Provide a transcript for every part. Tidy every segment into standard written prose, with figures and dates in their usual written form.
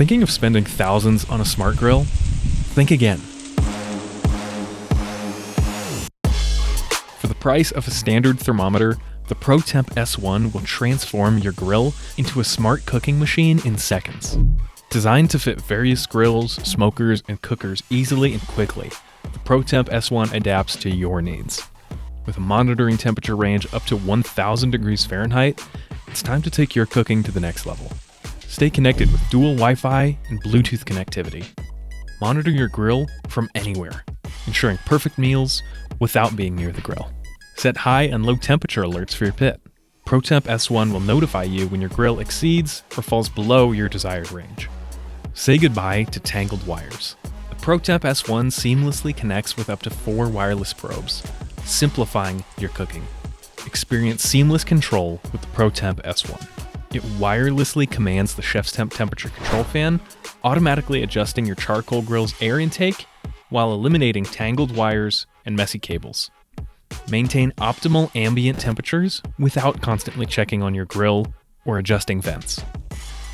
Thinking of spending thousands on a smart grill? Think again. For the price of a standard thermometer, the ProTemp S1 will transform your grill into a smart cooking machine in seconds. Designed to fit various grills, smokers, and cookers easily and quickly, the ProTemp S1 adapts to your needs. With a monitoring temperature range up to 1000 degrees Fahrenheit, it's time to take your cooking to the next level. Stay connected with dual Wi-Fi and Bluetooth connectivity. Monitor your grill from anywhere, ensuring perfect meals without being near the grill. Set high and low temperature alerts for your pit. ProTemp S1 will notify you when your grill exceeds or falls below your desired range. Say goodbye to tangled wires. The ProTemp S1 seamlessly connects with up to 4 wireless probes, simplifying your cooking. Experience seamless control with the ProTemp S1. It wirelessly commands the ChefsTemp temperature control fan, automatically adjusting your charcoal grill's air intake while eliminating tangled wires and messy cables. Maintain optimal ambient temperatures without constantly checking on your grill or adjusting vents.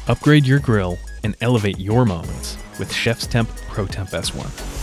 Upgrade your grill and elevate your moments with ChefsTemp ProTemp S1.